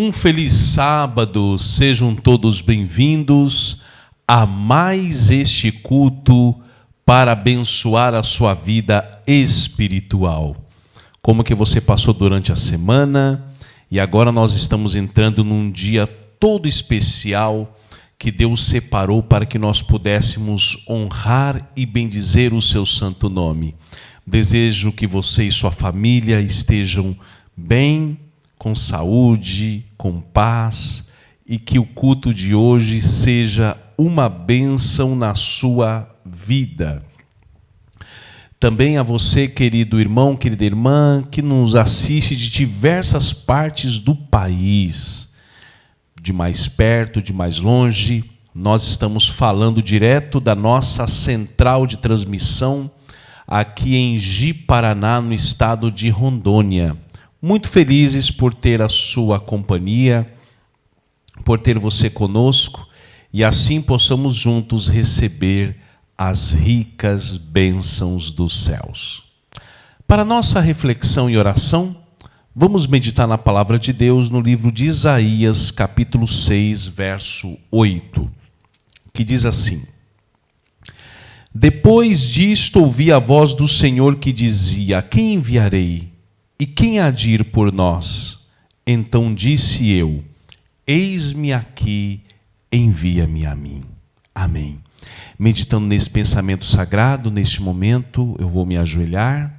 Um feliz sábado, sejam todos bem-vindos a mais este culto para abençoar a sua vida espiritual. Como que você passou durante a semana? E agora nós estamos entrando num dia todo especial que Deus separou para que nós pudéssemos honrar e bendizer o seu santo nome. Desejo que você e sua família estejam bem, com saúde, com paz, e que o culto de hoje seja uma bênção na sua vida. Também a você, querido irmão, querida irmã, que nos assiste de diversas partes do país, de mais perto, de mais longe. Nós estamos falando direto da nossa central de transmissão aqui em Ji-Paraná, no estado de Rondônia. Muito felizes por ter a sua companhia, por ter você conosco, e assim possamos juntos receber as ricas bênçãos dos céus. Para nossa reflexão e oração, vamos meditar na palavra de Deus no livro de Isaías, capítulo 6, verso 8, que diz assim: Depois disto ouvi a voz do Senhor que dizia: Quem enviarei? E quem há de ir por nós? Então disse eu: Eis-me aqui, envia-me a mim. Amém. Meditando nesse pensamento sagrado, neste momento, eu vou me ajoelhar.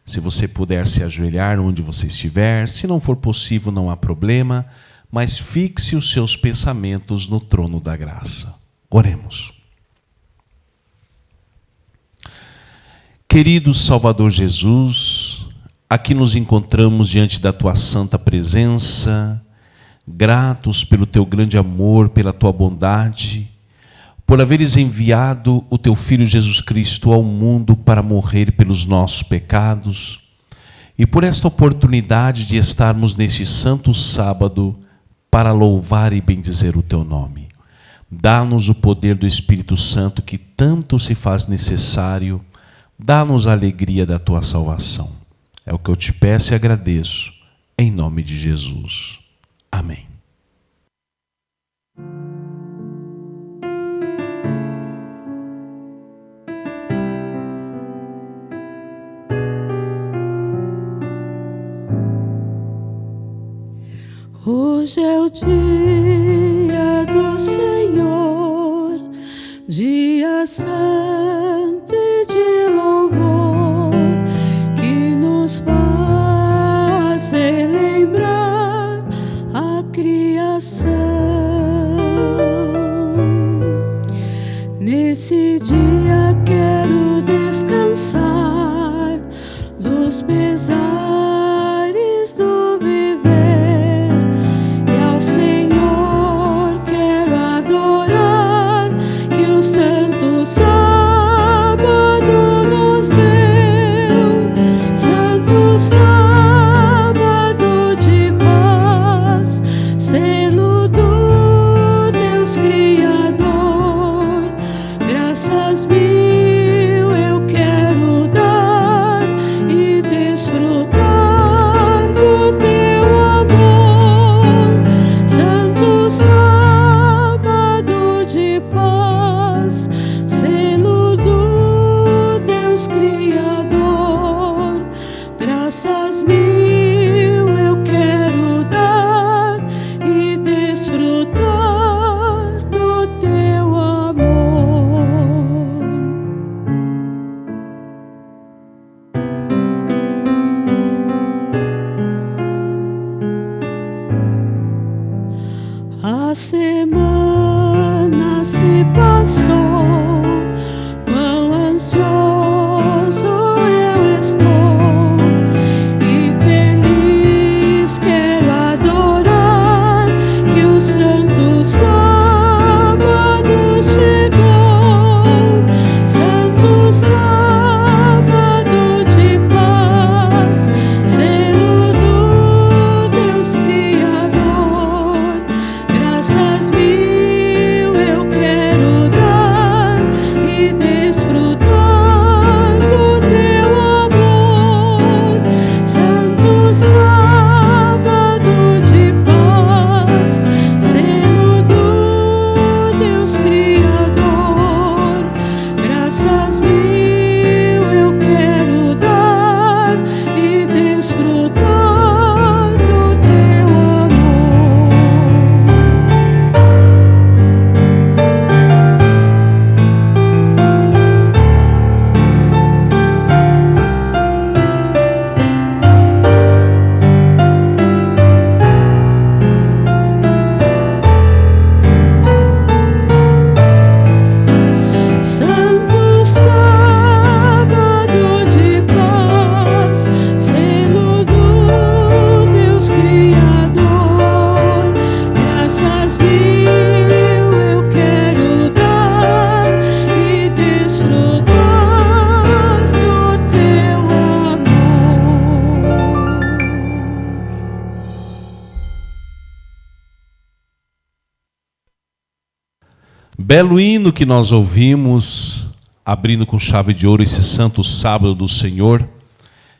Se você puder se ajoelhar onde você estiver, se não for possível, não há problema, mas fixe os seus pensamentos no trono da graça. Oremos. Querido Salvador Jesus, aqui nos encontramos diante da Tua santa presença, gratos pelo Teu grande amor, pela Tua bondade, por haveres enviado o Teu Filho Jesus Cristo ao mundo para morrer pelos nossos pecados, e por esta oportunidade de estarmos neste santo sábado para louvar e bendizer o Teu nome. Dá-nos o poder do Espírito Santo que tanto se faz necessário, dá-nos a alegria da Tua salvação. É o que eu te peço e agradeço, em nome de Jesus. Amém. Hoje é o dia do Senhor, dia santo e de louvor, que nos faz celebrar a criação. Nesse dia quero descansar dos pesares do viver, e ao Senhor quero adorar, que o santo sábado nos deu, santo sábado de paz, selo do Deus Criador. Graças mil eu quero dar e desfrutar do teu amor, santo sábado de paz, selo do Deus Criador. Graças mil eu quero dar e desfrutar do teu amor. A semana se passou, quão ansioso eu estou, e feliz quero adorar, que o santo sábado chegou, santo sábado de paz, selo do Deus Criador. Graças Belo hino que nós ouvimos, abrindo com chave de ouro esse santo sábado do Senhor.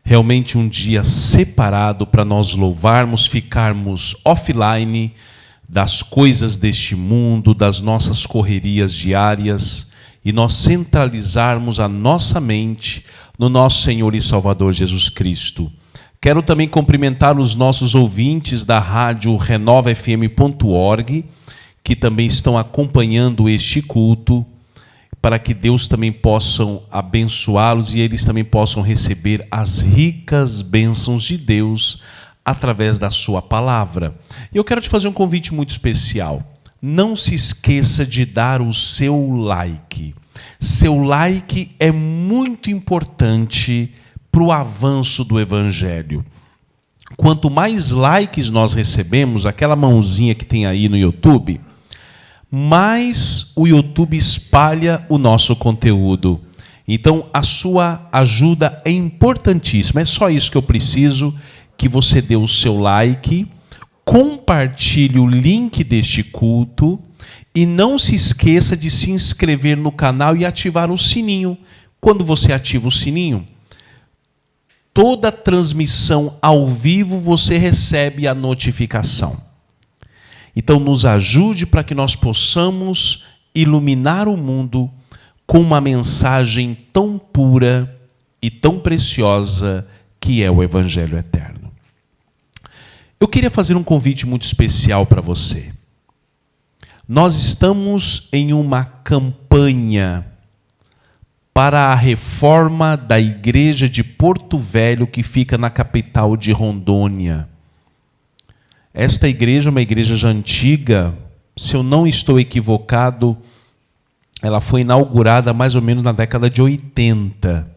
Realmente um dia separado para nós louvarmos, ficarmos offline das coisas deste mundo, das nossas correrias diárias, e nós centralizarmos a nossa mente no nosso Senhor e Salvador Jesus Cristo. Quero também cumprimentar os nossos ouvintes da rádio renovafm.org, que também estão acompanhando este culto, para que Deus também possa abençoá-los e eles também possam receber as ricas bênçãos de Deus através da sua palavra. E eu quero te fazer um convite muito especial. Não se esqueça de dar o seu like. Seu like é muito importante para o avanço do Evangelho. Quanto mais likes nós recebemos, aquela mãozinha que tem aí no YouTube, mais o YouTube espalha o nosso conteúdo. Então, a sua ajuda é importantíssima. É só isso que eu preciso, que você dê o seu like, compartilhe o link deste culto e não se esqueça de se inscrever no canal e ativar o sininho. Quando você ativa o sininho, toda transmissão ao vivo você recebe a notificação. Então nos ajude para que nós possamos iluminar o mundo com uma mensagem tão pura e tão preciosa que é o Evangelho Eterno. Eu queria fazer um convite muito especial para você. Nós estamos em uma campanha para a reforma da igreja de Porto Velho, que fica na capital de Rondônia. Esta igreja é uma igreja já antiga, se eu não estou equivocado, ela foi inaugurada mais ou menos na década de 80.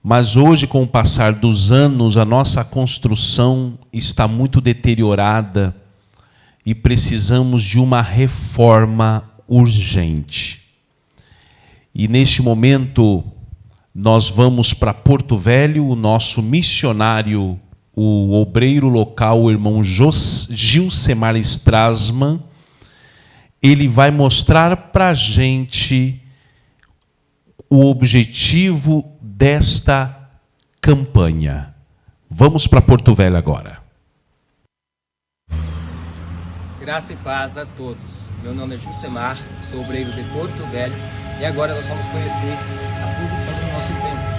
Mas hoje, com o passar dos anos, a nossa construção está muito deteriorada e precisamos de uma reforma urgente. E neste momento, nós vamos para Porto Velho, o nosso missionário, o obreiro local, o irmão Gilcemar Strasman, ele vai mostrar para a gente o objetivo desta campanha. Vamos para Porto Velho agora. Graça e paz a todos. Meu nome é Gilcemar, sou obreiro de Porto Velho e agora nós vamos conhecer a produção do nosso templo.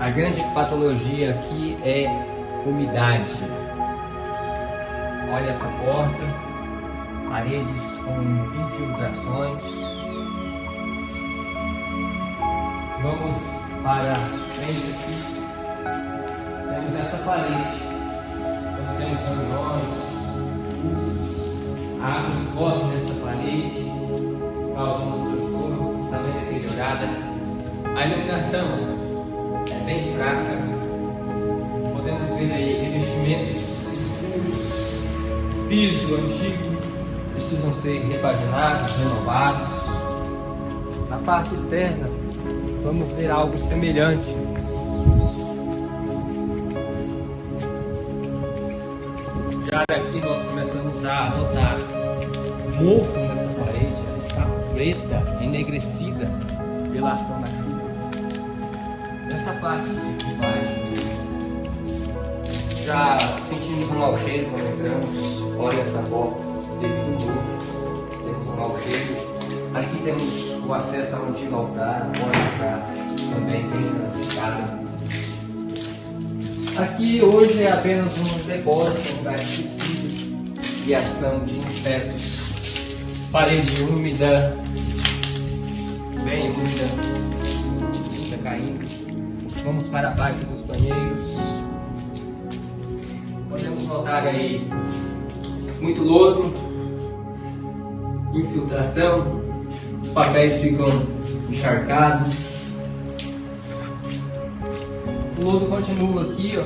A grande patologia aqui é umidade. Olha essa porta, paredes com infiltrações. Vamos para frente aqui. Temos essa parede. Nós temos reuniões, cultos, águas correm nessa parede, causando transtorno, está bem deteriorada. A iluminação é bem fraca. Podemos ver aí revestimentos escuros, piso antigo, precisam ser repaginados, renovados. Na parte externa, vamos ver algo semelhante. Já daqui nós começamos a notar mofo nessa parede, ela está preta, enegrecida pela ação da chuva. Nessa parte de baixo, já sentimos um mau cheiro quando entramos. Olha essa porta, devido ao mofo, temos um mau cheiro. Aqui temos o acesso ao antigo altar, a porta já também bem transitada. Aqui hoje é apenas um depósito, um lugar esquecido e ação de insetos. Parede úmida, bem úmida, tinta caindo. Vamos para a parte dos banheiros. Podemos notar aí muito lodo, infiltração, os papéis ficam encharcados. O lodo continua aqui, ó.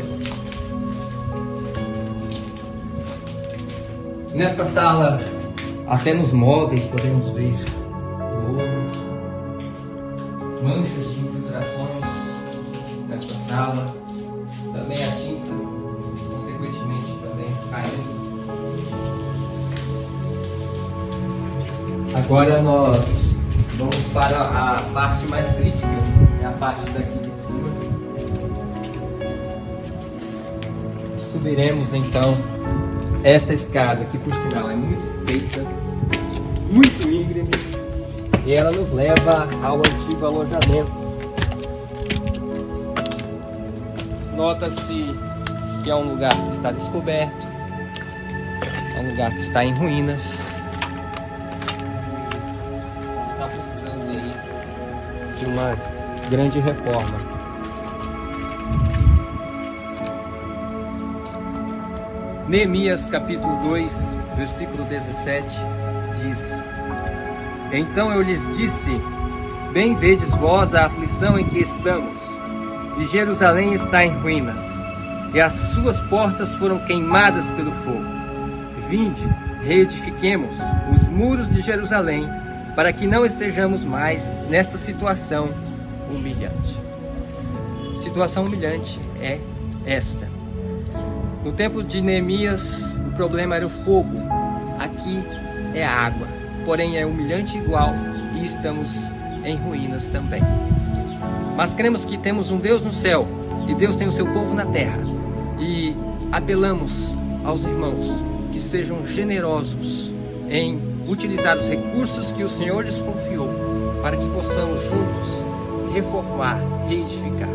Nesta sala, até nos móveis podemos ver lodo, manchas de infiltrações nesta sala, também a tinta, consequentemente também caindo. Agora nós vamos para a parte mais crítica, é a parte daqui de cima. Subiremos então esta escada, que por sinal é muito estreita, muito íngreme, e ela nos leva ao antigo alojamento. Nota-se que é um lugar que está descoberto, é um lugar que está em ruínas, está precisando aí de uma grande reforma. Neemias capítulo 2, versículo 17 diz: Então eu lhes disse: Bem vedes vós a aflição em que estamos, e Jerusalém está em ruínas, e as suas portas foram queimadas pelo fogo. Vinde, reedifiquemos os muros de Jerusalém, para que não estejamos mais nesta situação humilhante. Situação humilhante é esta. No tempo de Neemias, o problema era o fogo. Aqui é a água, porém é humilhante igual, e estamos em ruínas também. Mas cremos que temos um Deus no céu, e Deus tem o seu povo na terra. E apelamos aos irmãos que sejam generosos em utilizar os recursos que o Senhor lhes confiou, para que possamos juntos reformar, reedificar.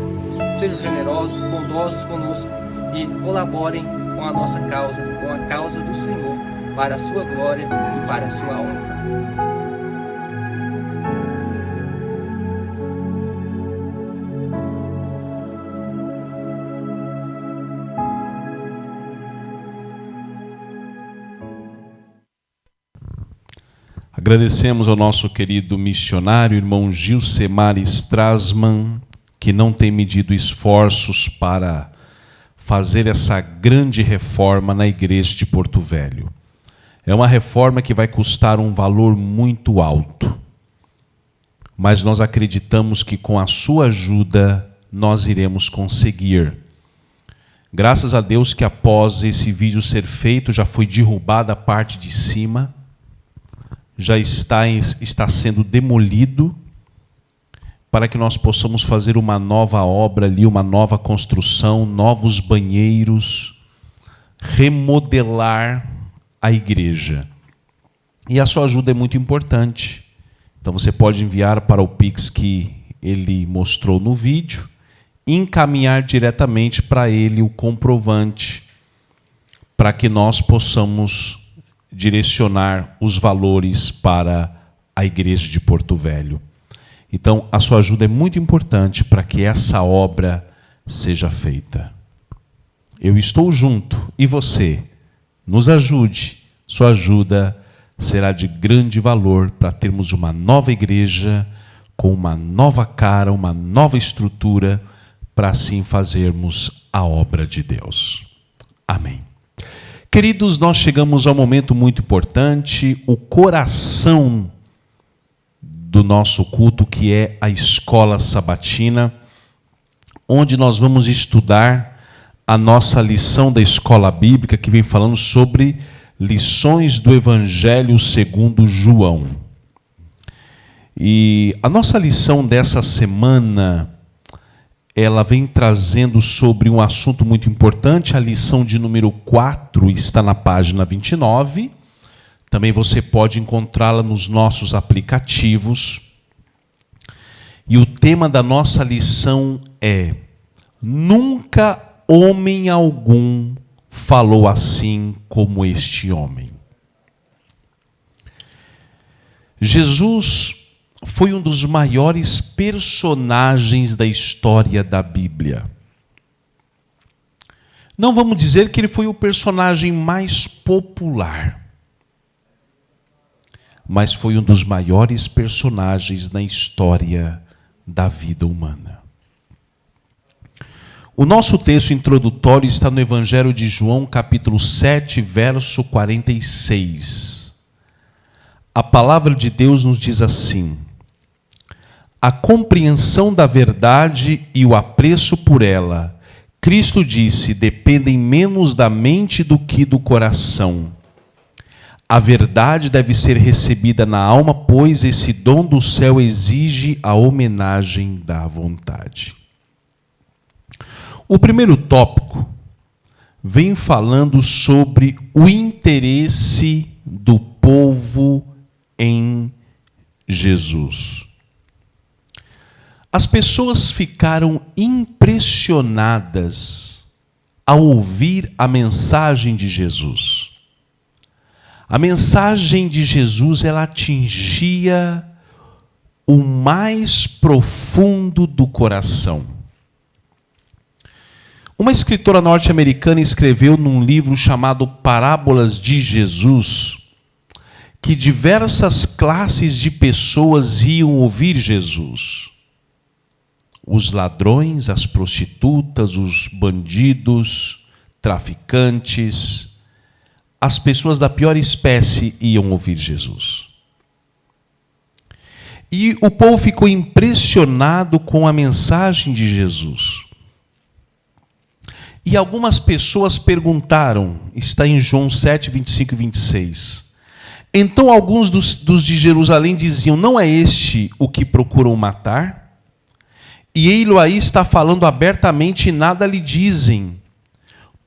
Sejam generosos, bondosos conosco e colaborem com a nossa causa, com a causa do Senhor, para a sua glória e para a sua honra. Agradecemos ao nosso querido missionário, irmão Gilcemar Strassmann, que não tem medido esforços para fazer essa grande reforma na igreja de Porto Velho. É uma reforma que vai custar um valor muito alto, mas nós acreditamos que com a sua ajuda nós iremos conseguir. Graças a Deus que após esse vídeo ser feito, já foi derrubada a parte de cima, já está sendo demolido, para que nós possamos fazer uma nova obra ali, uma nova construção, novos banheiros, remodelar a igreja. E a sua ajuda é muito importante. Então você pode enviar para o Pix que ele mostrou no vídeo, e encaminhar diretamente para ele o comprovante, para que nós possamos direcionar os valores para a igreja de Porto Velho. Então, a sua ajuda é muito importante para que essa obra seja feita. Eu estou junto, e você nos ajude. Sua ajuda será de grande valor para termos uma nova igreja, com uma nova cara, uma nova estrutura, para assim fazermos a obra de Deus. Amém. Queridos, nós chegamos a um momento muito importante, o coração do nosso culto, que é a escola sabatina, onde nós vamos estudar a nossa lição da escola bíblica, que vem falando sobre lições do Evangelho segundo João. E a nossa lição dessa semana, ela vem trazendo sobre um assunto muito importante. A lição de número 4 está na página 29. Também você pode encontrá-la nos nossos aplicativos. E o tema da nossa lição é: Nunca homem algum falou assim como este homem. Jesus foi um dos maiores personagens da história da Bíblia. Não vamos dizer que ele foi o personagem mais popular, mas foi um dos maiores personagens na história da vida humana. O nosso texto introdutório está no Evangelho de João, capítulo 7, verso 46. A palavra de Deus nos diz assim: a compreensão da verdade e o apreço por ela, Cristo disse, dependem menos da mente do que do coração. A verdade deve ser recebida na alma, pois esse dom do céu exige a homenagem da vontade. O primeiro tópico vem falando sobre o interesse do povo em Jesus. As pessoas ficaram impressionadas ao ouvir a mensagem de Jesus. A mensagem de Jesus, ela atingia o mais profundo do coração. Uma escritora norte-americana escreveu num livro chamado Parábolas de Jesus que diversas classes de pessoas iam ouvir Jesus. Os ladrões, as prostitutas, os bandidos, traficantes, as pessoas da pior espécie iam ouvir Jesus. E o povo ficou impressionado com a mensagem de Jesus. E algumas pessoas perguntaram, está em João 7, 25 e 26. Então alguns dos de Jerusalém diziam, não é este o que procuram matar? E ele aí está falando abertamente e nada lhe dizem.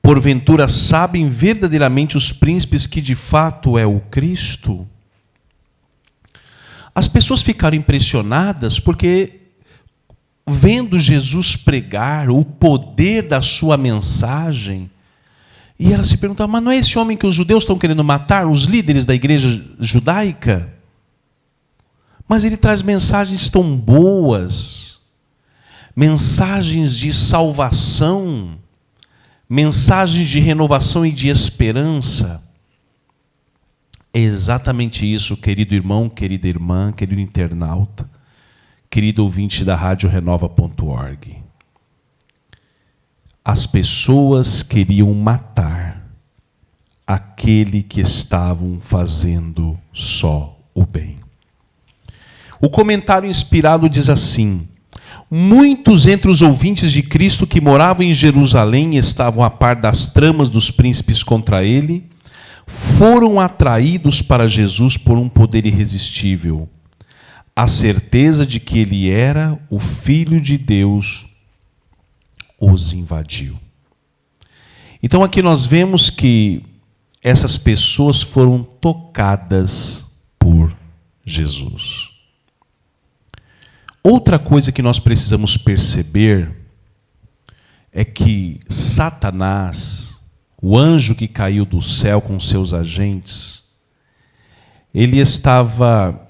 Porventura sabem verdadeiramente os príncipes que de fato é o Cristo? As pessoas ficaram impressionadas porque, vendo Jesus pregar o poder da sua mensagem, e elas se perguntavam, mas não é esse homem que os judeus estão querendo matar, os líderes da igreja judaica? Mas ele traz mensagens tão boas, mensagens de salvação, mensagens de renovação e de esperança. É exatamente isso, querido irmão, querida irmã, querido internauta, querido ouvinte da Rádio Renova.org. As pessoas queriam matar aquele que estavam fazendo só o bem. O comentário inspirado diz assim: muitos entre os ouvintes de Cristo que moravam em Jerusalém e estavam a par das tramas dos príncipes contra ele, foram atraídos para Jesus por um poder irresistível, a certeza de que ele era o Filho de Deus os invadiu. Então aqui nós vemos que essas pessoas foram tocadas por Jesus. Outra coisa que nós precisamos perceber é que Satanás, o anjo que caiu do céu com seus agentes, ele estava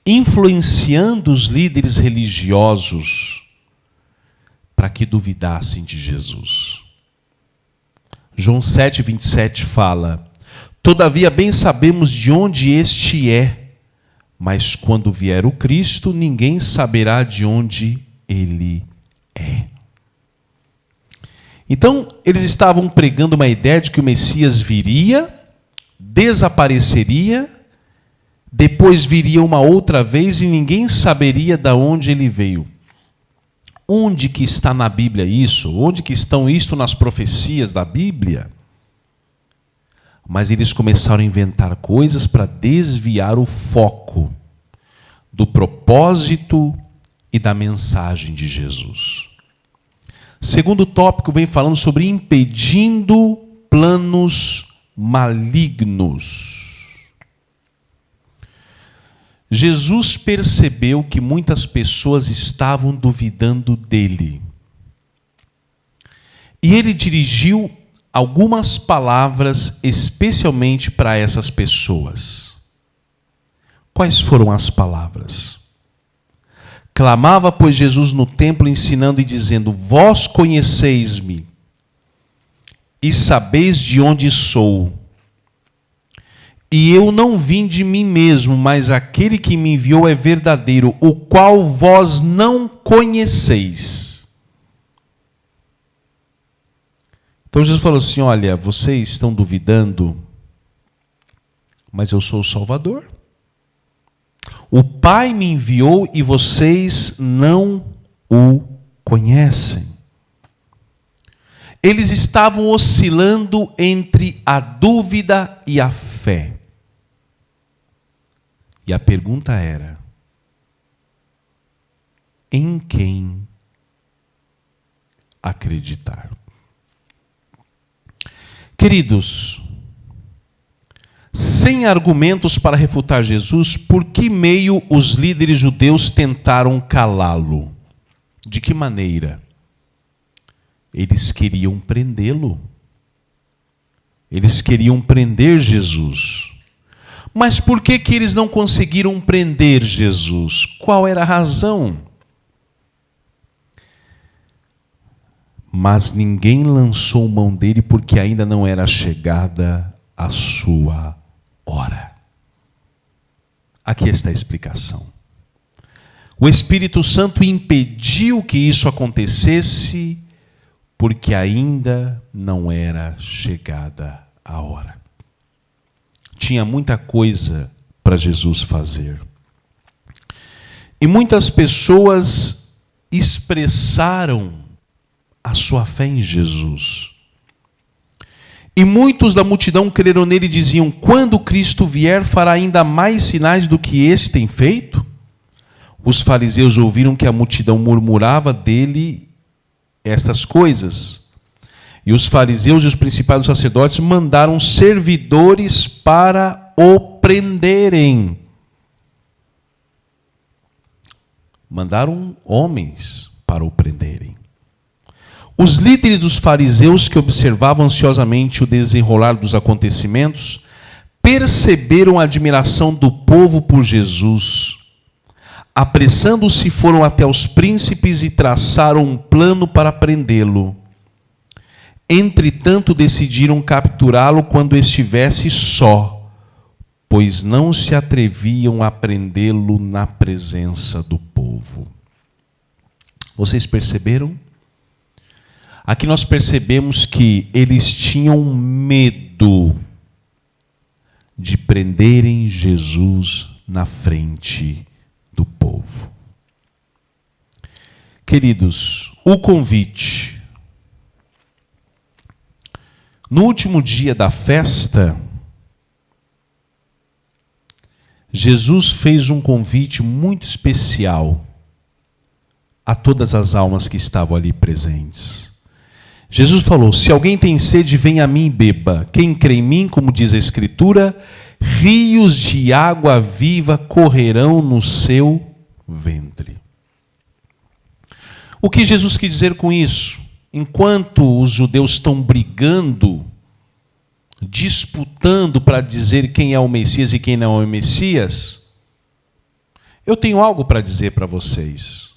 influenciando os líderes religiosos para que duvidassem de Jesus. João 7, 27 fala: todavia bem sabemos de onde este é, mas quando vier o Cristo, ninguém saberá de onde ele é. Então, eles estavam pregando uma ideia de que o Messias viria, desapareceria, depois viria uma outra vez e ninguém saberia de onde ele veio. Onde que está na Bíblia isso? Onde que estão isto nas profecias da Bíblia? Mas eles começaram a inventar coisas para desviar o foco do propósito e da mensagem de Jesus. Segundo tópico vem falando sobre impedindo planos malignos. Jesus percebeu que muitas pessoas estavam duvidando dele. E ele dirigiu algumas palavras especialmente para essas pessoas. Quais foram as palavras? Clamava, pois, Jesus no templo, ensinando e dizendo: vós conheceis-me e sabeis de onde sou. E eu não vim de mim mesmo, mas aquele que me enviou é verdadeiro, o qual vós não conheceis. Então Jesus falou assim: olha, vocês estão duvidando, mas eu sou o Salvador. O Pai me enviou e vocês não o conhecem. Eles estavam oscilando entre a dúvida e a fé. E a pergunta era: em quem acreditar? Queridos, sem argumentos para refutar Jesus, por que meio os líderes judeus tentaram calá-lo? De que maneira? Eles queriam prendê-lo. Eles queriam prender Jesus. Mas por que eles não conseguiram prender Jesus? Qual era a razão? Mas ninguém lançou mão dele porque ainda não era chegada a sua hora. Aqui está a explicação. O Espírito Santo impediu que isso acontecesse porque ainda não era chegada a hora. Tinha muita coisa para Jesus fazer. E muitas pessoas expressaram a sua fé em Jesus. E muitos da multidão creram nele e diziam: quando Cristo vier, fará ainda mais sinais do que este tem feito? Os fariseus ouviram que a multidão murmurava dele estas coisas. E os fariseus e os principais dos sacerdotes mandaram servidores para o prenderem. Mandaram homens para o prenderem. Os líderes dos fariseus, que observavam ansiosamente o desenrolar dos acontecimentos, perceberam a admiração do povo por Jesus. Apressando-se, foram até os príncipes e traçaram um plano para prendê-lo. Entretanto, decidiram capturá-lo quando estivesse só, pois não se atreviam a prendê-lo na presença do povo. Vocês perceberam? Aqui nós percebemos que eles tinham medo de prenderem Jesus na frente do povo. Queridos, o convite. No último dia da festa, Jesus fez um convite muito especial a todas as almas que estavam ali presentes. Jesus falou: se alguém tem sede, venha a mim e beba. Quem crê em mim, como diz a Escritura, rios de água viva correrão no seu ventre. O que Jesus quis dizer com isso? Enquanto os judeus estão brigando, disputando para dizer quem é o Messias e quem não é o Messias, eu tenho algo para dizer para vocês.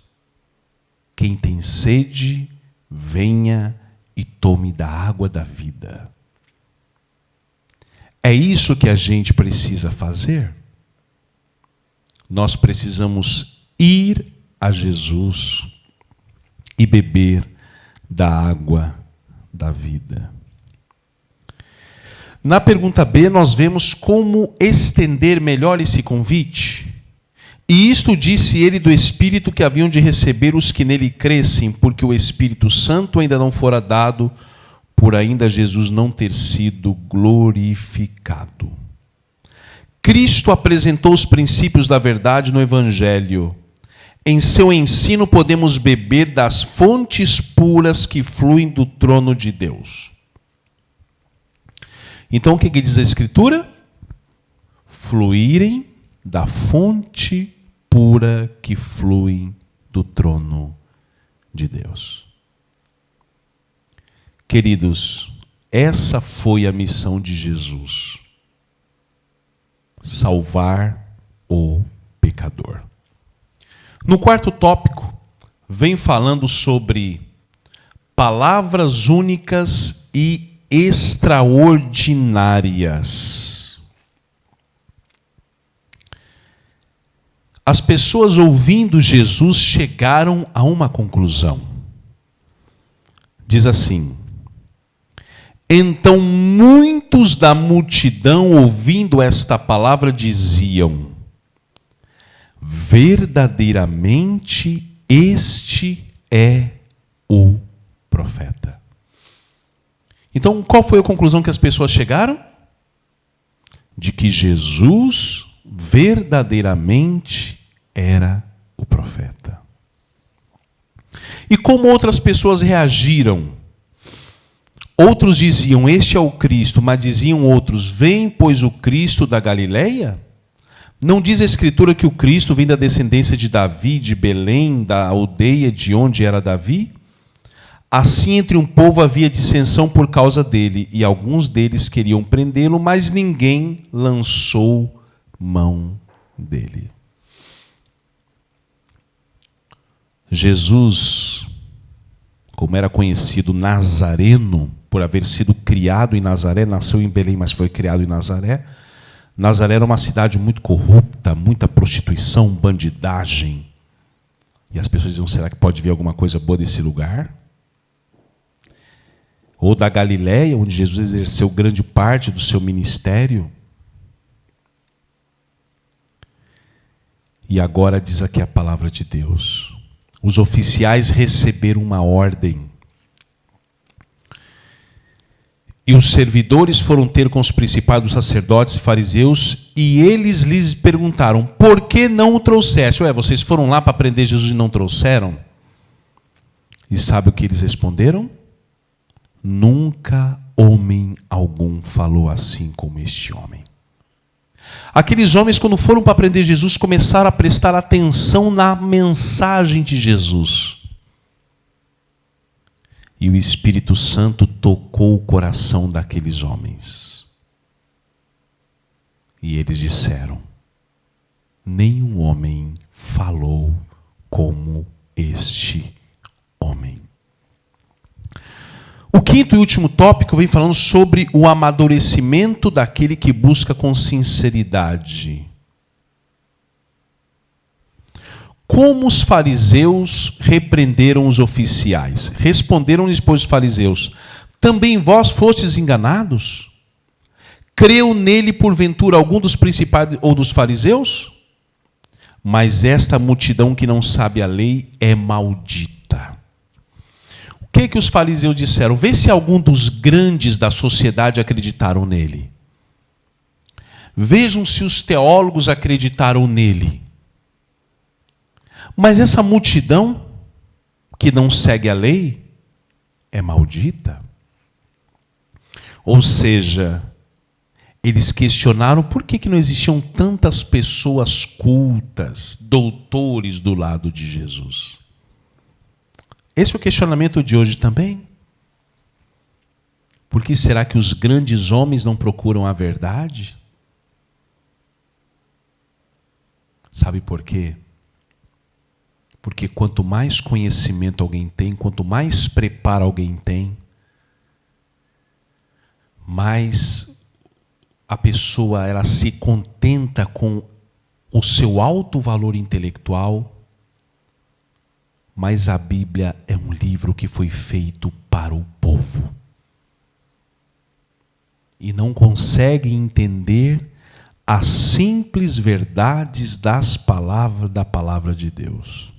Quem tem sede, venha e tome da água da vida. É isso que a gente precisa fazer. Nós precisamos ir a Jesus e beber da água da vida. Na pergunta B, nós vemos como estender melhor esse convite. E isto disse ele do Espírito que haviam de receber os que nele crescem, porque o Espírito Santo ainda não fora dado, por ainda Jesus não ter sido glorificado. Cristo apresentou os princípios da verdade no Evangelho. Em seu ensino podemos beber das fontes puras que fluem do trono de Deus. Então o que diz a Escritura? Fluírem da fonte pura que flui do trono de Deus. Queridos, essa foi a missão de Jesus: salvar o pecador. No quarto tópico, vem falando sobre palavras únicas e extraordinárias. As pessoas ouvindo Jesus chegaram a uma conclusão. Diz assim: então muitos da multidão, ouvindo esta palavra, diziam: verdadeiramente este é o profeta. Então, qual foi a conclusão que as pessoas chegaram? De que Jesus, verdadeiramente era o profeta. E como outras pessoas reagiram? Outros diziam, este é o Cristo, mas diziam outros, vem, pois, o Cristo da Galileia? Não diz a Escritura que o Cristo vem da descendência de Davi, de Belém, da aldeia de onde era Davi? Assim, entre um povo havia dissensão por causa dele, e alguns deles queriam prendê-lo, mas ninguém lançou mão dele. Jesus, como era conhecido nazareno, por haver sido criado em Nazaré, nasceu em Belém, mas foi criado em Nazaré. Nazaré era uma cidade muito corrupta, muita prostituição, bandidagem. E as pessoas diziam, será que pode vir alguma coisa boa desse lugar? Ou da Galileia, onde Jesus exerceu grande parte do seu ministério. E agora diz aqui a palavra de Deus. Os oficiais receberam uma ordem. E os servidores foram ter com os principais dos sacerdotes e fariseus, e eles lhes perguntaram, por que não o trouxeste? Vocês foram lá para prender Jesus e não trouxeram? E sabe o que eles responderam? Nunca homem algum falou assim como este homem. Aqueles homens, quando foram para prender Jesus, começaram a prestar atenção na mensagem de Jesus. E o Espírito Santo tocou o coração daqueles homens. E eles disseram, nenhum homem falou como este homem. O quinto e último tópico vem falando sobre o amadurecimento daquele que busca com sinceridade. Como os fariseus repreenderam os oficiais? Responderam-lhes, pois, os fariseus, também vós fostes enganados? Creu nele, porventura, algum dos principais ou dos fariseus? Mas esta multidão que não sabe a lei é maldita. O que os fariseus disseram? Vê se algum dos grandes da sociedade acreditaram nele. Vejam se os teólogos acreditaram nele. Mas essa multidão que não segue a lei é maldita. Ou seja, eles questionaram por que não existiam tantas pessoas cultas, doutores do lado de Jesus. Esse é o questionamento de hoje também. Por que será que os grandes homens não procuram a verdade? Sabe por quê? Porque quanto mais conhecimento alguém tem, quanto mais preparo alguém tem, mais a pessoa ela se contenta com o seu alto valor intelectual, mas a Bíblia é um livro que foi feito para o povo. E não consegue entender as simples verdades da palavra de Deus.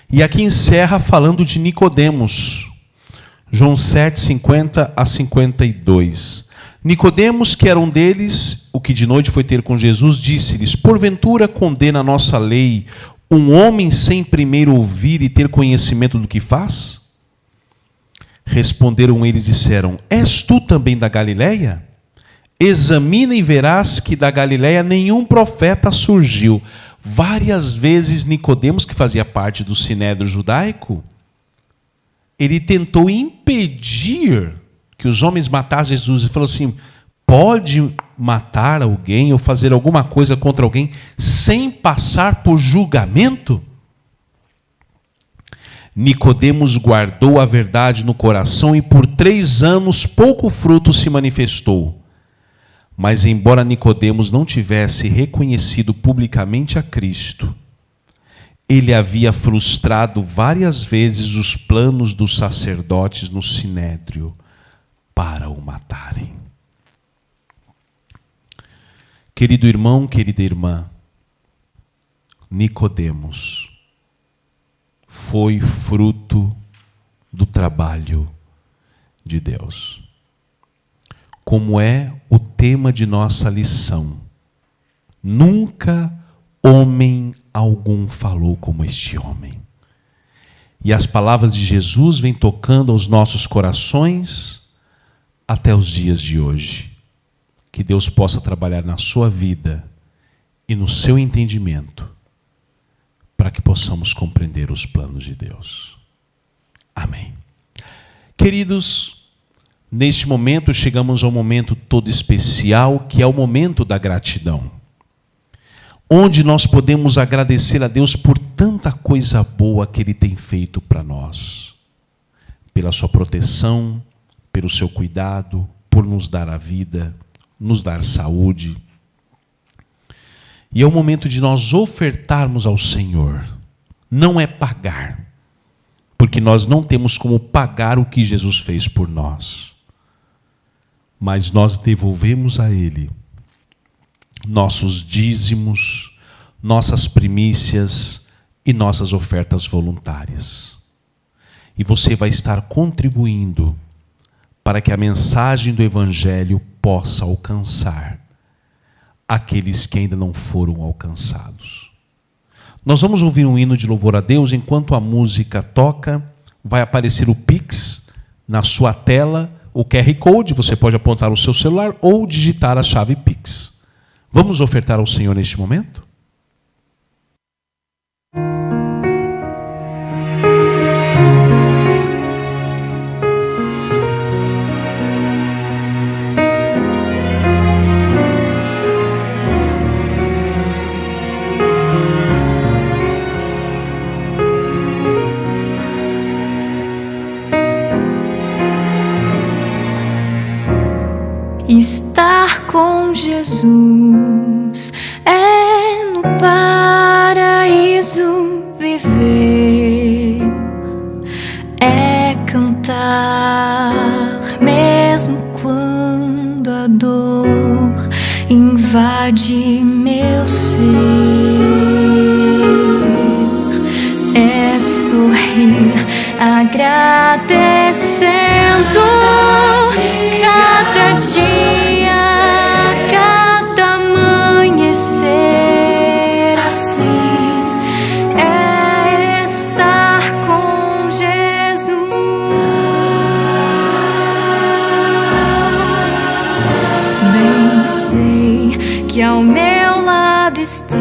E aqui encerra falando de Nicodemos. João 7, 50 a 52. Nicodemos, que era um deles, o que de noite foi ter com Jesus, disse-lhes, porventura condena a nossa lei um homem sem primeiro ouvir e ter conhecimento do que faz? Responderam eles e disseram, és tu também da Galileia? Examina e verás que da Galileia nenhum profeta surgiu. Várias vezes Nicodemos, que fazia parte do sinédrio judaico, ele tentou impedir que os homens matassem Jesus e falou assim, pode matar alguém ou fazer alguma coisa contra alguém sem passar por julgamento? Nicodemos guardou a verdade no coração e por 3 anos pouco fruto se manifestou. Mas embora Nicodemos não tivesse reconhecido publicamente a Cristo, ele havia frustrado várias vezes os planos dos sacerdotes no sinédrio para o matarem. Querido irmão, querida irmã, Nicodemos foi fruto do trabalho de Deus. Como é o tema de nossa lição, Nunca homem algum falou como este homem. E as palavras de Jesus vêm tocando aos nossos corações até os dias de hoje. Que Deus possa trabalhar na sua vida e no seu entendimento, para que possamos compreender os planos de Deus. Amém. Queridos, neste momento chegamos a um momento todo especial, que é o momento da gratidão, onde nós podemos agradecer a Deus por tanta coisa boa que Ele tem feito para nós, pela sua proteção, pelo seu cuidado, por nos dar a vida, nos dar saúde. E é o momento de nós ofertarmos ao Senhor. Não é pagar, porque nós não temos como pagar o que Jesus fez por nós, mas nós devolvemos a Ele nossos dízimos, nossas primícias e nossas ofertas voluntárias. E você vai estar contribuindo para que a mensagem do Evangelho possa alcançar aqueles que ainda não foram alcançados. Nós vamos ouvir um hino de louvor a Deus. Enquanto a música toca, vai aparecer o Pix na sua tela, o QR Code, você pode apontar o seu celular ou digitar a chave Pix. Vamos ofertar ao Senhor neste momento? Estar com Jesus é no paraíso viver, é cantar mesmo quando a dor invade meu ser, é sorrir agradecendo cada dia, cada amanhecer. Assim é estar com Jesus. Bem sei que ao meu lado está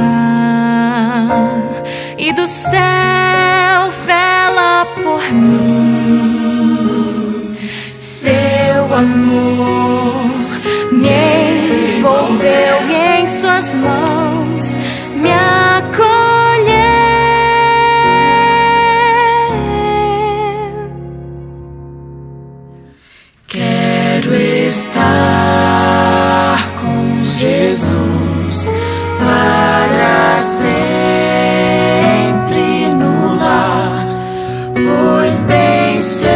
e do céu vela por mim. Seu amor me envolveu e em suas mãos me acolheu. Quero estar com Jesus para sempre no lar, pois bem sei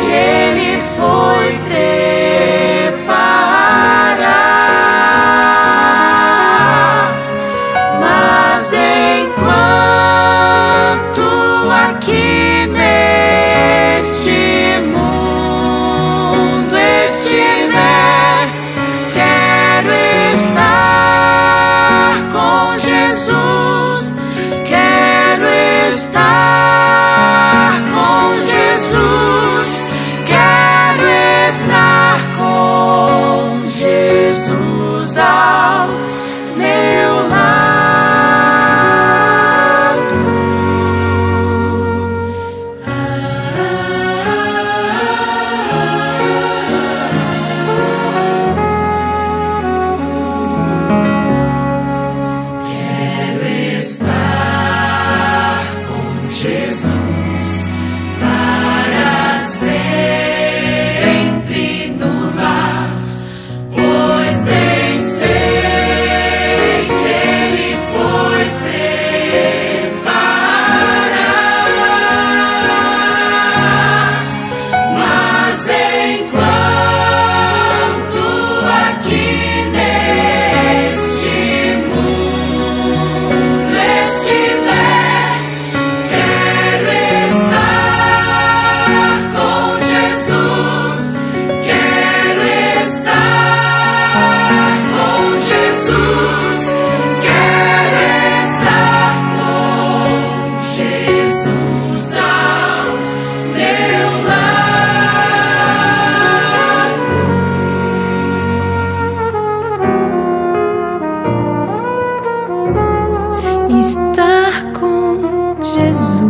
que Ele foi preso Jesus.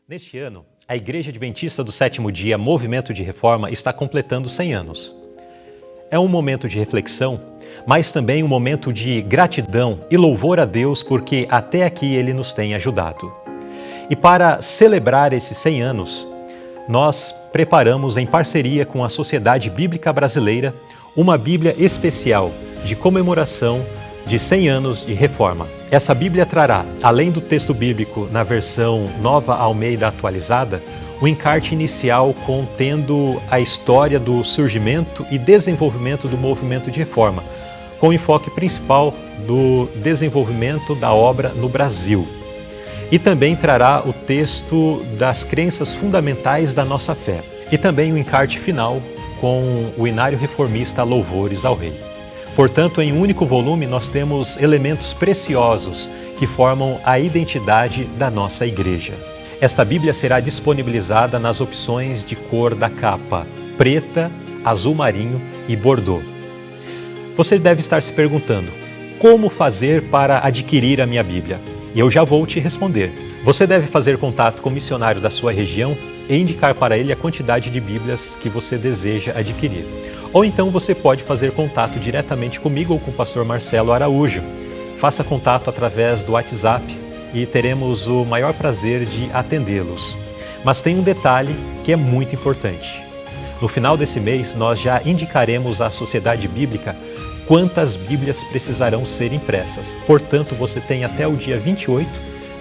Neste ano, a Igreja Adventista do Sétimo Dia Movimento de Reforma está completando 100 anos. É um momento de reflexão, mas também um momento de gratidão e louvor a Deus porque até aqui Ele nos tem ajudado. E para celebrar esses 100 anos, nós preparamos em parceria com a Sociedade Bíblica Brasileira uma Bíblia especial de comemoração de 100 anos de reforma. Essa Bíblia trará, além do texto bíblico na versão Nova Almeida atualizada, o encarte inicial contendo a história do surgimento e desenvolvimento do movimento de reforma, com o enfoque principal do desenvolvimento da obra no Brasil. E também trará o texto das crenças fundamentais da nossa fé. E também o encarte final com o Inário Reformista Louvores ao Rei. Portanto, em um único volume, nós temos elementos preciosos que formam a identidade da nossa igreja. Esta Bíblia será disponibilizada nas opções de cor da capa: preta, azul marinho e bordô. Você deve estar se perguntando, como fazer para adquirir a minha Bíblia? E eu já vou te responder. Você deve fazer contato com o missionário da sua região e indicar para ele a quantidade de Bíblias que você deseja adquirir. Ou então você pode fazer contato diretamente comigo ou com o pastor Marcelo Araújo. Faça contato através do WhatsApp e teremos o maior prazer de atendê-los. Mas tem um detalhe que é muito importante. No final desse mês, nós já indicaremos à Sociedade Bíblica quantas Bíblias precisarão ser impressas. Portanto, você tem até o dia 28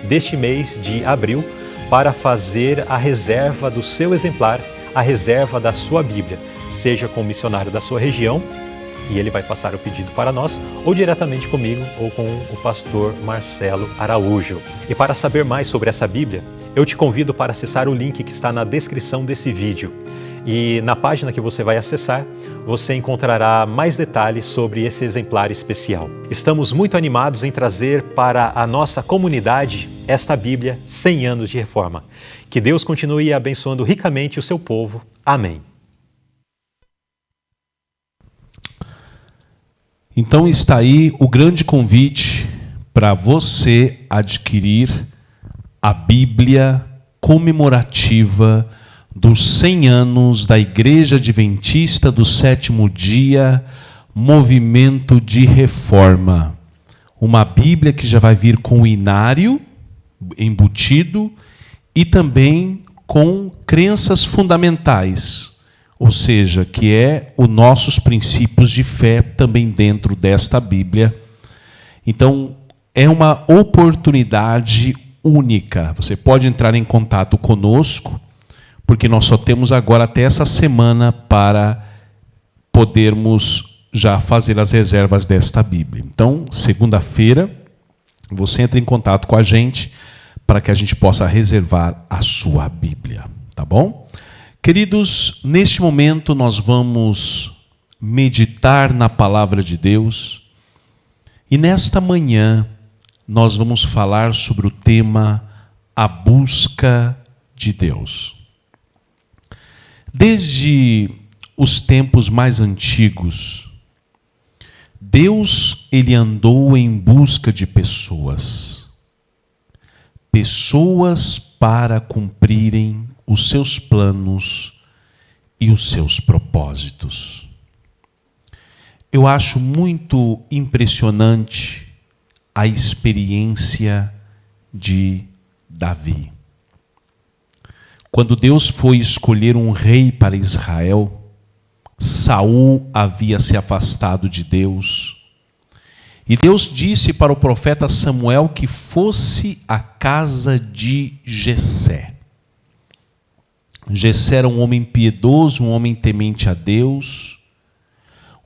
deste mês de abril para fazer a reserva do seu exemplar, a reserva da sua Bíblia, seja com o missionário da sua região, e ele vai passar o pedido para nós, ou diretamente comigo ou com o pastor Marcelo Araújo. E para saber mais sobre essa Bíblia, eu te convido para acessar o link que está na descrição desse vídeo. E na página que você vai acessar, você encontrará mais detalhes sobre esse exemplar especial. Estamos muito animados em trazer para a nossa comunidade esta Bíblia 100 anos de reforma. Que Deus continue abençoando ricamente o seu povo. Amém. Então está aí o grande convite para você adquirir a Bíblia comemorativa dos 100 anos da Igreja Adventista do Sétimo Dia, Movimento de Reforma. Uma Bíblia que já vai vir com o inário embutido e também com crenças fundamentais, ou seja, que é os nossos princípios de fé também dentro desta Bíblia. Então, é uma oportunidade única. Você pode entrar em contato conosco, porque nós só temos agora até essa semana para podermos já fazer as reservas desta Bíblia. Então, segunda-feira, você entra em contato com a gente para que a gente possa reservar a sua Bíblia, tá bom? Queridos, neste momento nós vamos meditar na palavra de Deus e nesta manhã nós vamos falar sobre o tema a busca de Deus. Desde os tempos mais antigos, Deus ele andou em busca de pessoas para cumprirem os seus planos e os seus propósitos. Eu acho muito impressionante a experiência de Davi. Quando Deus foi escolher um rei para Israel, Saul havia se afastado de Deus. E Deus disse para o profeta Samuel que fosse à casa de Jessé. Jessé era um homem piedoso, um homem temente a Deus,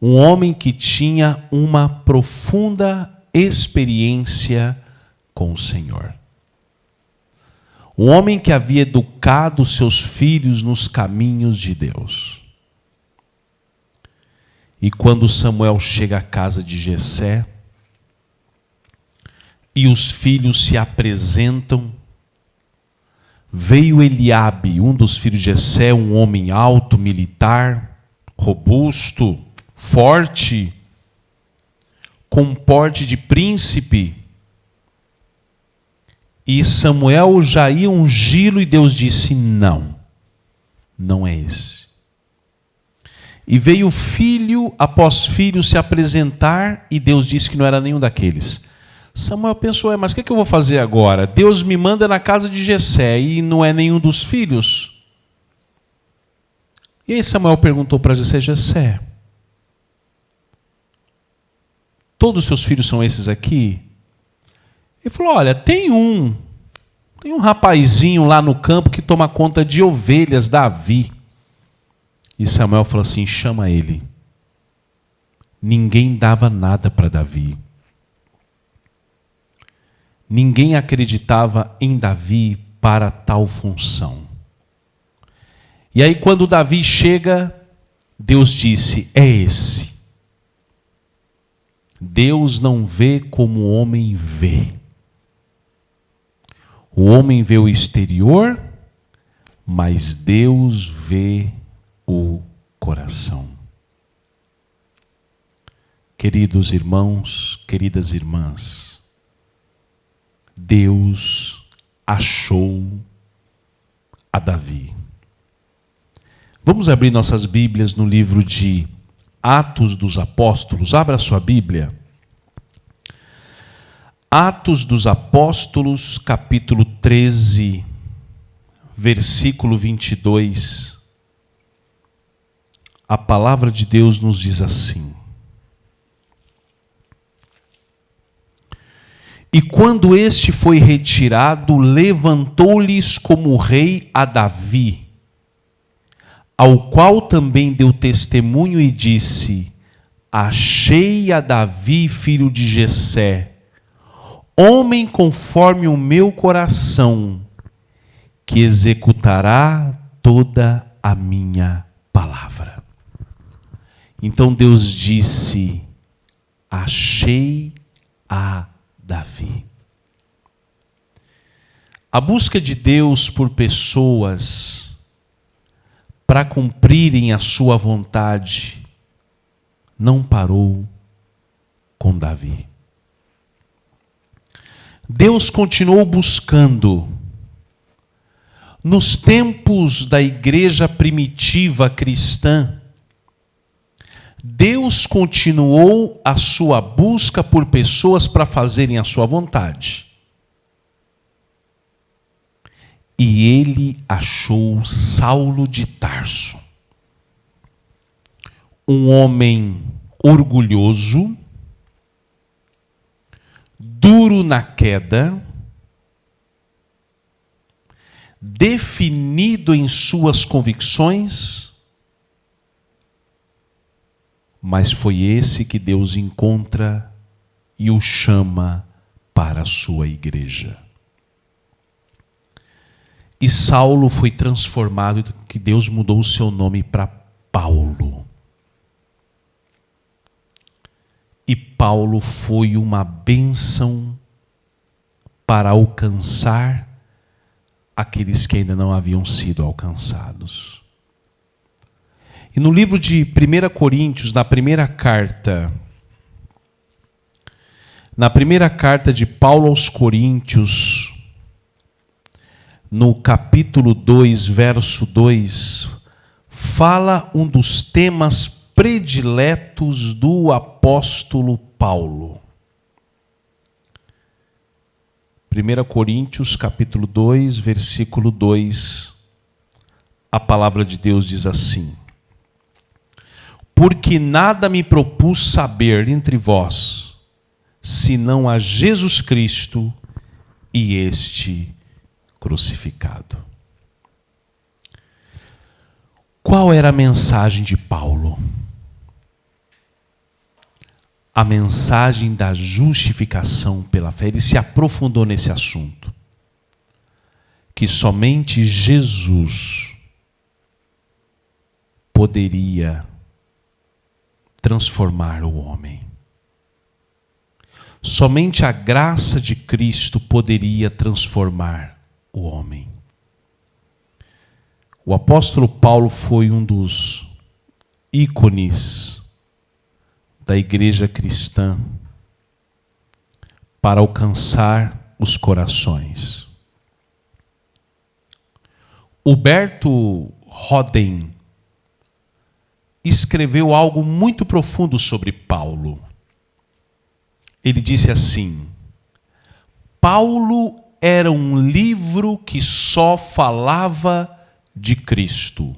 um homem que tinha uma profunda experiência com o Senhor. Um homem que havia educado seus filhos nos caminhos de Deus. E quando Samuel chega à casa de Jessé, e os filhos se apresentam, veio Eliabe, um dos filhos de Jessé, um homem alto, militar, robusto, forte, com porte de príncipe. E Samuel já ia ungí-lo e Deus disse: não, não é esse. E veio filho após filho se apresentar e Deus disse que não era nenhum daqueles. Samuel pensou: mas o que eu vou fazer agora? Deus me manda na casa de Jessé e não é nenhum dos filhos. E aí Samuel perguntou para Jessé: Jessé, todos os seus filhos são esses aqui? Ele falou: olha, tem um rapazinho lá no campo que toma conta de ovelhas, Davi. E Samuel falou assim: chama ele. Ninguém dava nada para Davi. Ninguém acreditava em Davi para tal função. E aí quando Davi chega, Deus disse: é esse. Deus não vê como o homem vê. O homem vê o exterior, mas Deus vê o coração. Queridos irmãos, queridas irmãs, Deus achou a Davi. Vamos abrir nossas Bíblias no livro de Atos dos Apóstolos. Abra sua Bíblia. Atos dos Apóstolos, capítulo 13, versículo 22. A palavra de Deus nos diz assim: e quando este foi retirado, levantou-lhes como rei a Davi, ao qual também deu testemunho e disse: achei a Davi, filho de Jessé, homem conforme o meu coração, que executará toda a minha palavra. Então Deus disse: achei a Davi. A busca de Deus por pessoas para cumprirem a sua vontade não parou com Davi. Deus continuou buscando. Nos tempos da igreja primitiva cristã, Deus continuou a sua busca por pessoas para fazerem a sua vontade. E ele achou Saulo de Tarso, um homem orgulhoso, duro na queda, definido em suas convicções, mas foi esse que Deus encontra e o chama para a sua igreja. E Saulo foi transformado, que Deus mudou o seu nome para Paulo. E Paulo foi uma bênção para alcançar aqueles que ainda não haviam sido alcançados. E no livro de 1 Coríntios, na primeira carta de Paulo aos Coríntios, no capítulo 2, verso 2, fala um dos temas prediletos do apóstolo Paulo. 1 Coríntios, capítulo 2, versículo 2, a palavra de Deus diz assim: porque nada me propus saber entre vós, senão a Jesus Cristo e este crucificado. Qual era a mensagem de Paulo? A mensagem da justificação pela fé. Ele se aprofundou nesse assunto. Que somente Jesus poderia transformar o homem. Somente a graça de Cristo poderia transformar o homem. O apóstolo Paulo foi um dos ícones da igreja cristã para alcançar os corações. Huberto Roden escreveu algo muito profundo sobre Paulo. Ele disse assim: Paulo era um livro que só falava de Cristo.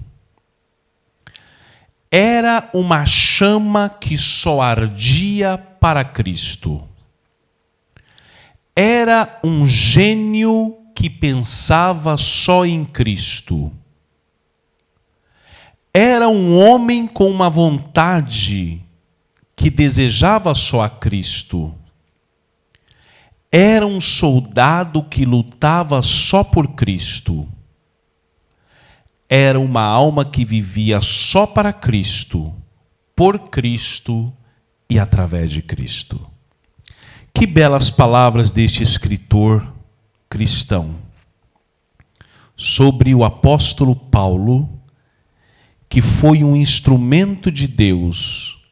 Era uma chama que só ardia para Cristo. Era um gênio que pensava só em Cristo. Era um homem com uma vontade que desejava só a Cristo. Era um soldado que lutava só por Cristo. Era uma alma que vivia só para Cristo, por Cristo e através de Cristo. Que belas palavras deste escritor cristão sobre o apóstolo Paulo, que foi um instrumento de Deus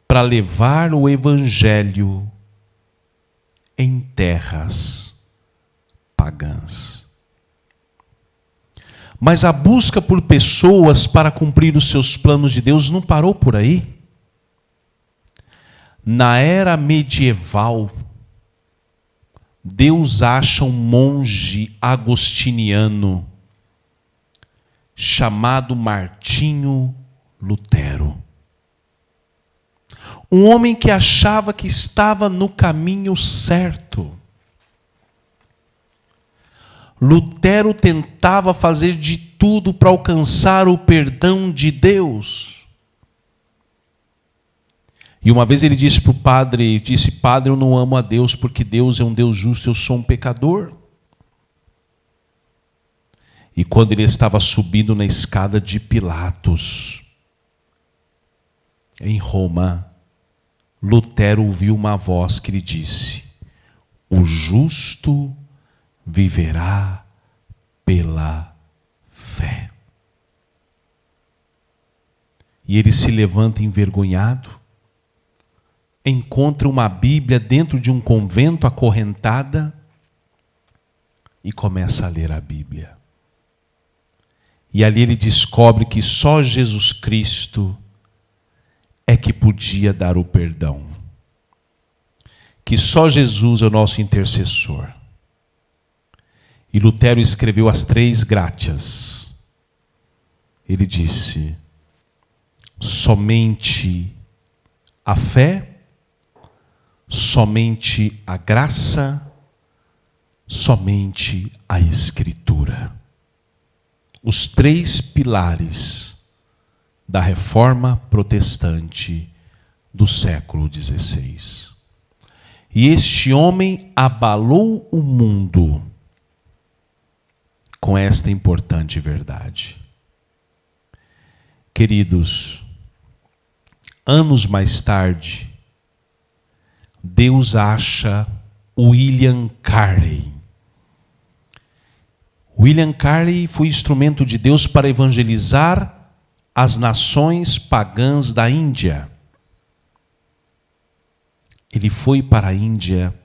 para levar o evangelho em terras pagãs. Mas a busca por pessoas para cumprir os seus planos de Deus não parou por aí. Na era medieval, Deus acha um monge agostiniano chamado Martinho Lutero. Um homem que achava que estava no caminho certo. Lutero tentava fazer de tudo para alcançar o perdão de Deus. E uma vez ele disse para o padre, padre, eu não amo a Deus porque Deus é um Deus justo, eu sou um pecador. E quando ele estava subindo na escada de Pilatos, em Roma, Lutero ouviu uma voz que lhe disse: o justo viverá pela fé. E ele se levanta envergonhado, encontra uma Bíblia dentro de um convento acorrentada e começa a ler a Bíblia. E ali ele descobre que só Jesus Cristo é que podia dar o perdão. Que só Jesus é o nosso intercessor. E Lutero escreveu as 3 Gratias. Ele disse: somente a fé, somente a graça, somente a Escritura. Os 3 pilares da Reforma Protestante do século XVI. E este homem abalou o mundo com esta importante verdade. Queridos, anos mais tarde, Deus acha William Carey. William Carey foi instrumento de Deus para evangelizar as nações pagãs da Índia. Ele foi para a Índia,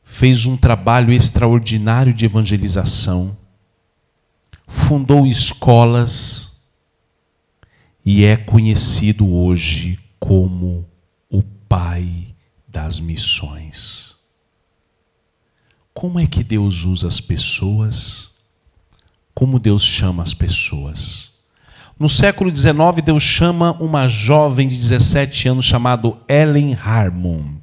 fez um trabalho extraordinário de evangelização, fundou escolas e é conhecido hoje como o pai das missões. Como é que Deus usa as pessoas? Como Deus chama as pessoas? No século XIX, Deus chama uma jovem de 17 anos chamada Ellen Harmon,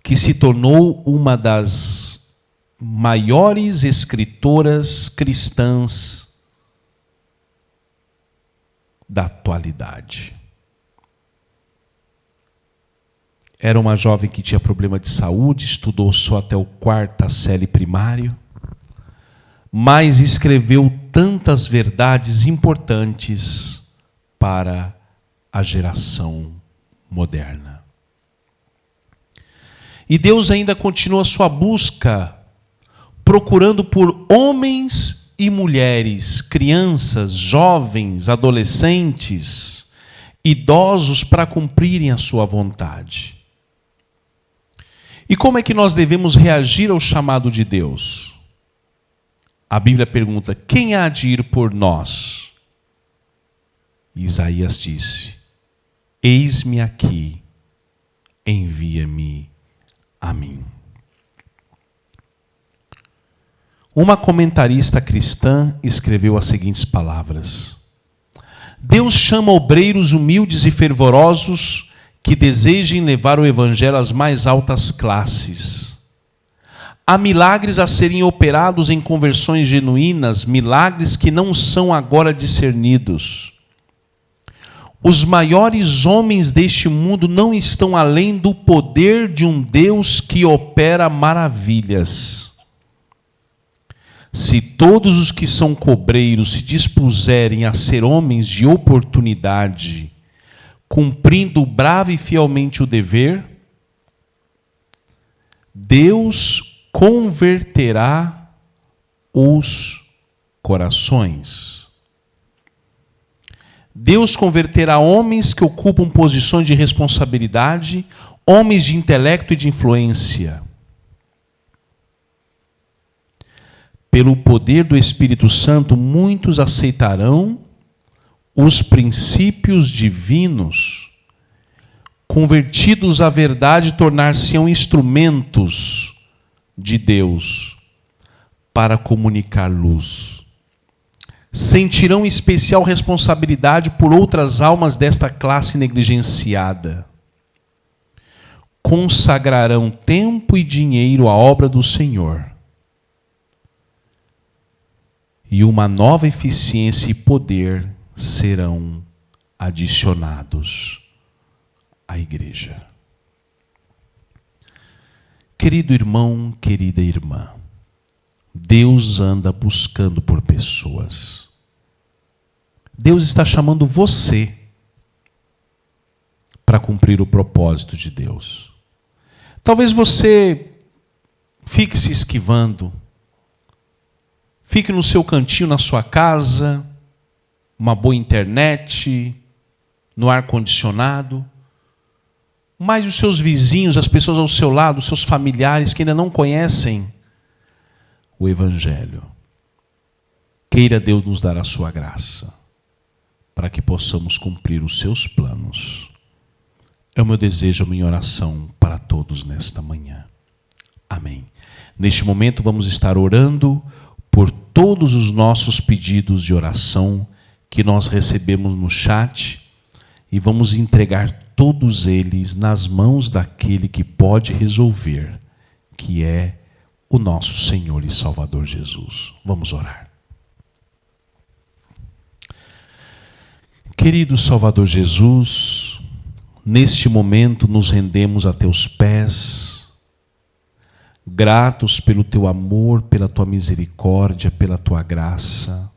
que se tornou uma das maiores escritoras cristãs da atualidade. Era uma jovem que tinha problema de saúde, estudou só até o 4ª série primário, mas escreveu tantas verdades importantes para a geração moderna. E Deus ainda continua a sua busca, procurando por homens e mulheres, crianças, jovens, adolescentes, idosos para cumprirem a sua vontade. E como é que nós devemos reagir ao chamado de Deus? A Bíblia pergunta: quem há de ir por nós? Isaías disse: eis-me aqui, envia-me a mim. Uma comentarista cristã escreveu as seguintes palavras: Deus chama obreiros humildes e fervorosos que desejem levar o evangelho às mais altas classes. Há milagres a serem operados em conversões genuínas, milagres que não são agora discernidos. Os maiores homens deste mundo não estão além do poder de um Deus que opera maravilhas. Se todos os que são cobreiros se dispuserem a ser homens de oportunidade, cumprindo bravo e fielmente o dever, Deus converterá os corações. Deus converterá homens que ocupam posições de responsabilidade, homens de intelecto e de influência. Pelo poder do Espírito Santo, muitos aceitarão os princípios divinos, convertidos à verdade, tornar-se-ão instrumentos de Deus para comunicar luz. Sentirão especial responsabilidade por outras almas desta classe negligenciada. Consagrarão tempo e dinheiro à obra do Senhor. E uma nova eficiência e poder serão adicionados à igreja. Querido irmão, querida irmã, Deus anda buscando por pessoas. Deus está chamando você para cumprir o propósito de Deus. Talvez você fique se esquivando, fique no seu cantinho, na sua casa, uma boa internet, no ar-condicionado, mas os seus vizinhos, as pessoas ao seu lado, os seus familiares que ainda não conhecem o Evangelho. Queira Deus nos dar a sua graça, para que possamos cumprir os seus planos. É o meu desejo, a minha oração para todos nesta manhã. Amém. Neste momento vamos estar orando por todos os nossos pedidos de oração que nós recebemos no chat e vamos entregar todos eles nas mãos daquele que pode resolver, que é o nosso Senhor e Salvador Jesus. Vamos orar. Querido Salvador Jesus, neste momento nos rendemos a teus pés, gratos pelo teu amor, pela tua misericórdia, pela tua graça,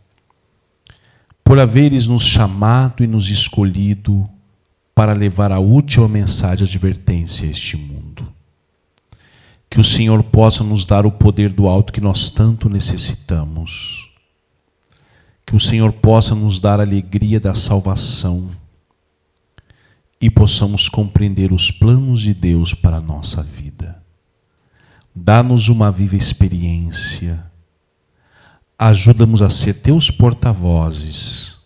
por haveres nos chamado e nos escolhido para levar a última mensagem de advertência a este mundo. Que o Senhor possa nos dar o poder do alto que nós tanto necessitamos. Que o Senhor possa nos dar a alegria da salvação e possamos compreender os planos de Deus para a nossa vida. Dá-nos uma viva experiência. Ajuda-nos a ser teus porta-vozes.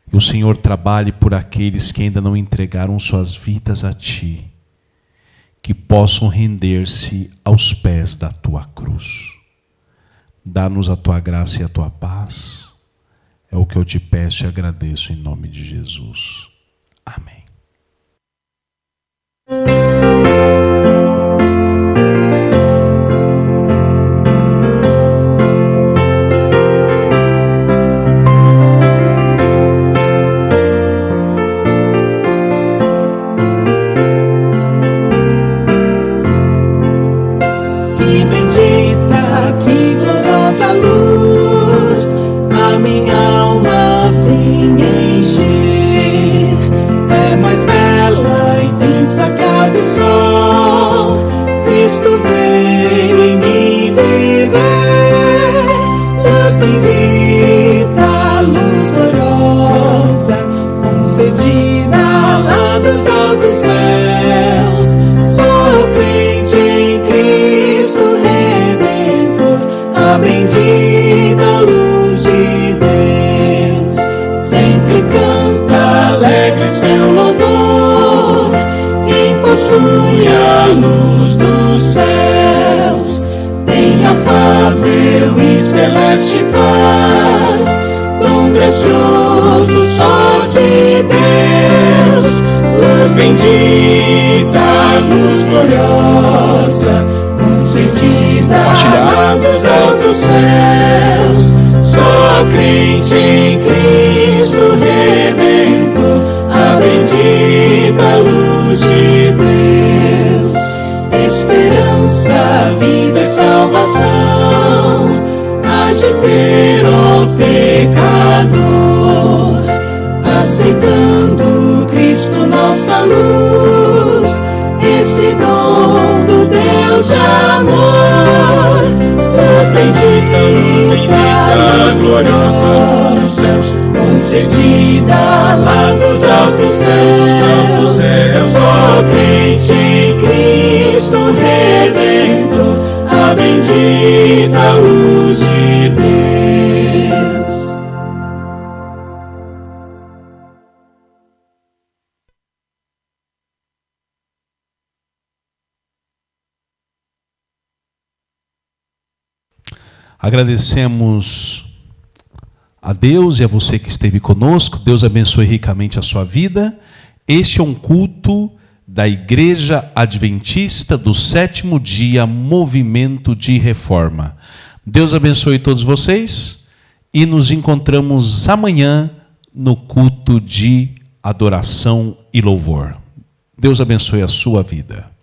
Que o Senhor trabalhe por aqueles que ainda não entregaram suas vidas a Ti, que possam render-se aos pés da Tua cruz. Dá-nos a Tua graça e a Tua paz. É o que eu te peço e agradeço em nome de Jesus. Amém. Que bendita, que gloriosa luz a minha alma vem encher. É mais deste paz, dom gracioso só de Deus, luz bendita, luz gloriosa, concedida lá dos altos céus. Só crente em Cristo Redentor, a bendita luz de Deus, esperança, vida e salvação, há de ter, ó pecador, aceitando Cristo nossa luz, esse dom do Deus de amor, luz bendita, luz gloriosa dos céus, concedida lá dos altos céus. Só crente em Cristo Redentor, a bendita luz de Deus. Agradecemos a Deus e a você que esteve conosco. Deus abençoe ricamente a sua vida. Este é um culto da Igreja Adventista do Sétimo Dia, Movimento de Reforma. Deus abençoe todos vocês e nos encontramos amanhã no culto de adoração e louvor. Deus abençoe a sua vida.